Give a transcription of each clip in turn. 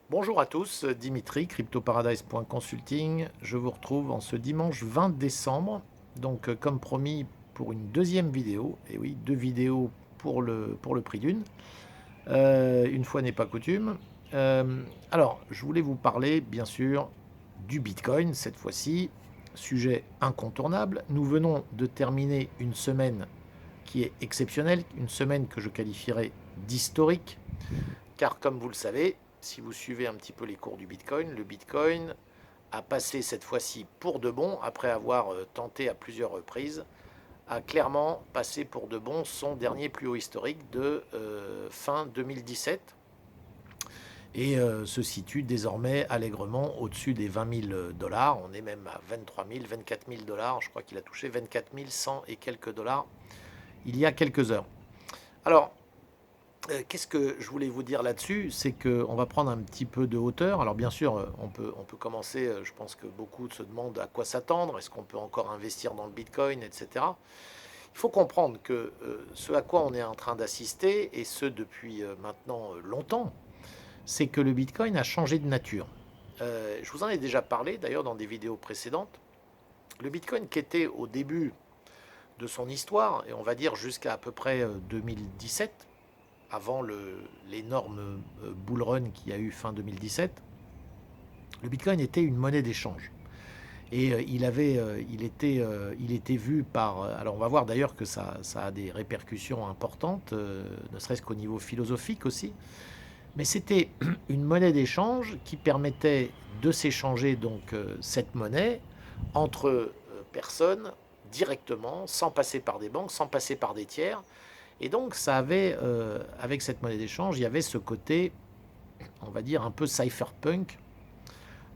Bonjour à tous, Dimitri, cryptoparadise.consulting. Je vous retrouve en ce dimanche 20 décembre, donc comme promis pour une deuxième vidéo. Et oui, deux vidéos pour le prix d'une. Une fois n'est pas coutume. Alors, je voulais vous parler bien sûr du Bitcoin cette fois-ci, sujet incontournable. Nous venons de terminer une semaine qui est exceptionnelle, une semaine que je qualifierais d'historique. Car comme vous le savez, si vous suivez un petit peu les cours du Bitcoin, le Bitcoin a passé cette fois-ci pour de bon, après avoir tenté à plusieurs reprises, a clairement passé pour de bon son dernier plus haut historique de fin 2017 et se situe désormais allègrement au-dessus des 20 000 dollars. On est même à 23 000, 24 000 dollars. Je crois qu'il a touché 24 100 et quelques dollars il y a quelques heures. Alors, qu'est-ce que je voulais vous dire là-dessus? C'est qu'on va prendre un petit peu de hauteur. Alors bien sûr, on peut commencer, je pense que beaucoup se demandent à quoi s'attendre, est-ce qu'on peut encore investir dans le Bitcoin, etc. Il faut comprendre que ce à quoi on est en train d'assister, et ce depuis maintenant longtemps, c'est que le Bitcoin a changé de nature. Je vous en ai déjà parlé d'ailleurs dans des vidéos précédentes. Le Bitcoin qui était au début de son histoire, et on va dire jusqu'à à peu près 2017, avant l'énorme bull run qu'il y a eu fin 2017, le Bitcoin était une monnaie d'échange. Et il était vu par... alors on va voir d'ailleurs que ça a des répercussions importantes, ne serait-ce qu'au niveau philosophique aussi. Mais c'était une monnaie d'échange qui permettait de s'échanger donc cette monnaie entre personnes directement, sans passer par des banques, sans passer par des tiers. Et donc, ça avait, avec cette monnaie d'échange, il y avait ce côté, on va dire, un peu cypherpunk,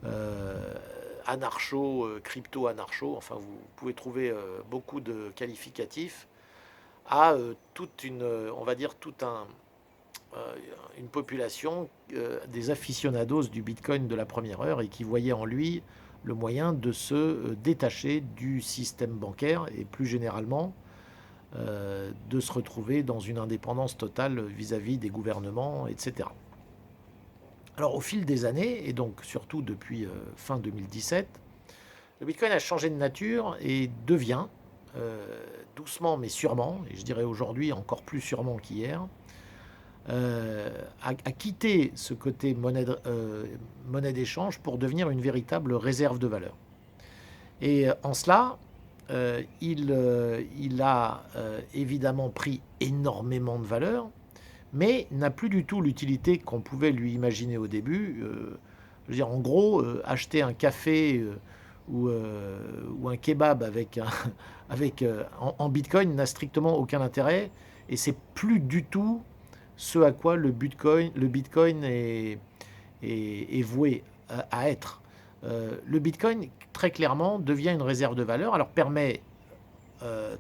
euh, anarcho, crypto-anarcho. Enfin, vous pouvez trouver beaucoup de qualificatifs à toute une, on va dire, une population des aficionados du Bitcoin de la première heure et qui voyait en lui le moyen de se détacher du système bancaire et plus généralement de se retrouver dans une indépendance totale vis-à-vis des gouvernements, etc. Alors au fil des années, et donc surtout depuis fin 2017, le Bitcoin a changé de nature et devient, doucement mais sûrement, et je dirais aujourd'hui encore plus sûrement qu'hier, a quitté ce côté monnaie d'échange pour devenir une véritable réserve de valeur. Et en cela, il a évidemment pris énormément de valeur, mais n'a plus du tout l'utilité qu'on pouvait lui imaginer au début. Je veux dire, en gros, acheter un café ou un kebab en Bitcoin n'a strictement aucun intérêt, et c'est plus du tout ce à quoi le Bitcoin est voué à être. Le Bitcoin, très clairement, devient une réserve de valeur, alors permet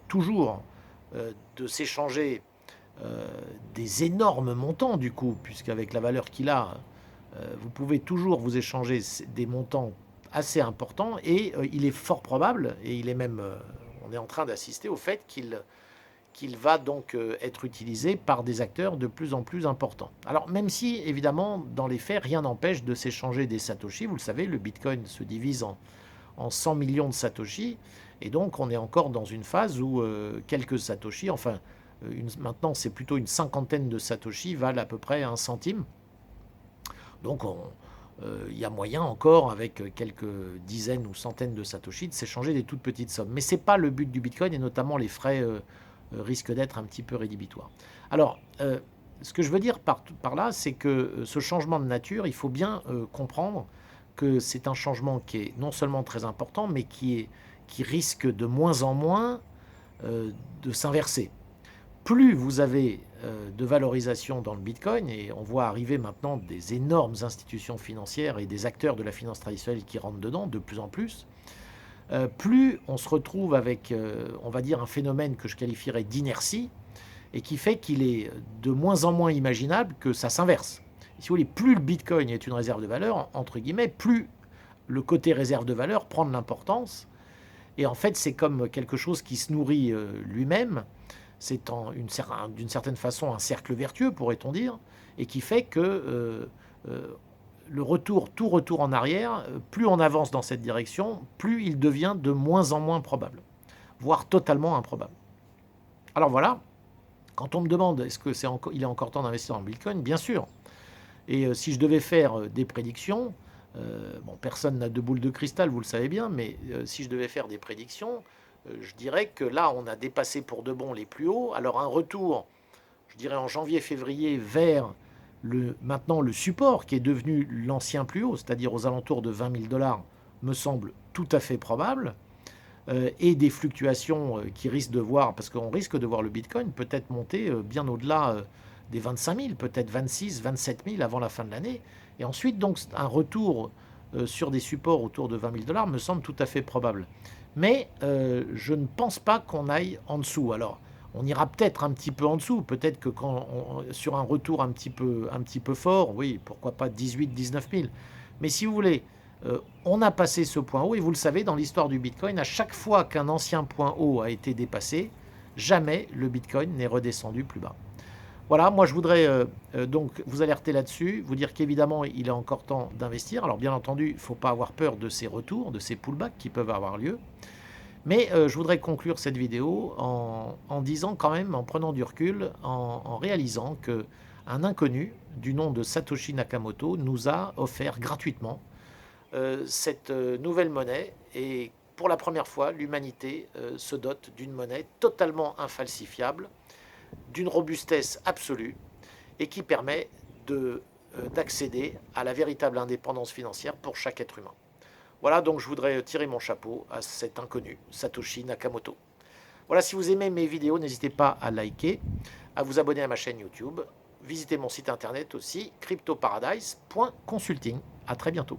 toujours de s'échanger des énormes montants du coup, puisqu'avec la valeur qu'il a, vous pouvez toujours vous échanger des montants assez importants, et il est fort probable, et il est même, on est en train d'assister au fait qu'il va donc être utilisé par des acteurs de plus en plus importants. Alors même si évidemment dans les faits rien n'empêche de s'échanger des satoshis, vous le savez, le Bitcoin se divise en 100 millions de satoshis, et donc on est encore dans une phase où quelques satoshis, enfin maintenant c'est plutôt une cinquantaine de satoshis valent à peu près un centime. Donc il y a moyen encore avec quelques dizaines ou centaines de satoshis de s'échanger des toutes petites sommes. Mais ce n'est pas le but du Bitcoin, et notamment les frais risquent d'être un petit peu rédhibitoires. Alors, ce que je veux dire par là, c'est que ce changement de nature, il faut bien comprendre que c'est un changement qui est non seulement très important, mais qui risque de moins en moins de s'inverser. Plus vous avez de valorisation dans le Bitcoin, et on voit arriver maintenant des énormes institutions financières et des acteurs de la finance traditionnelle qui rentrent dedans de plus en plus, plus on se retrouve avec, on va dire, un phénomène que je qualifierais d'inertie, et qui fait qu'il est de moins en moins imaginable que ça s'inverse. Si vous voulez, plus le Bitcoin est une réserve de valeur, entre guillemets, plus le côté réserve de valeur prend de l'importance. Et en fait, c'est comme quelque chose qui se nourrit lui-même. C'est d'une certaine façon un cercle vertueux, pourrait-on dire, et qui fait que le retour, tout retour en arrière, plus on avance dans cette direction, plus il devient de moins en moins probable, voire totalement improbable. Alors voilà, quand on me demande est-ce que il est encore temps d'investir dans le Bitcoin, bien sûr. Et si je devais faire des prédictions, bon, personne n'a de boule de cristal, vous le savez bien, mais si je devais faire des prédictions, je dirais que là, on a dépassé pour de bon les plus hauts. Alors un retour, je dirais en janvier-février, vers maintenant le support qui est devenu l'ancien plus haut, c'est-à-dire aux alentours de 20 000 dollars, me semble tout à fait probable. Et des fluctuations qui risquent de voir, parce qu'on risque de voir le Bitcoin peut-être monter bien au-delà des 25 000, peut-être 26, 27 000 avant la fin de l'année. Et ensuite, donc, un retour sur des supports autour de 20 000 dollars me semble tout à fait probable. Mais je ne pense pas qu'on aille en dessous. Alors, on ira peut-être un petit peu en dessous. Peut-être que sur un retour un petit peu fort, oui, pourquoi pas 18, 19 000. Mais si vous voulez, on a passé ce point haut. Et vous le savez, dans l'histoire du Bitcoin, à chaque fois qu'un ancien point haut a été dépassé, jamais le Bitcoin n'est redescendu plus bas. Voilà, moi je voudrais donc vous alerter là-dessus, vous dire qu'évidemment il est encore temps d'investir. Alors bien entendu, il ne faut pas avoir peur de ces retours, de ces pullbacks qui peuvent avoir lieu. Mais je voudrais conclure cette vidéo en disant quand même, en prenant du recul, en réalisant qu'un inconnu du nom de Satoshi Nakamoto nous a offert gratuitement cette nouvelle monnaie. Et pour la première fois, l'humanité se dote d'une monnaie totalement infalsifiable, d'une robustesse absolue et qui permet d'accéder à la véritable indépendance financière pour chaque être humain. Voilà, donc je voudrais tirer mon chapeau à cet inconnu, Satoshi Nakamoto. Voilà, si vous aimez mes vidéos, n'hésitez pas à liker, à vous abonner à ma chaîne YouTube. Visitez mon site internet aussi, cryptoparadise.consulting. À très bientôt.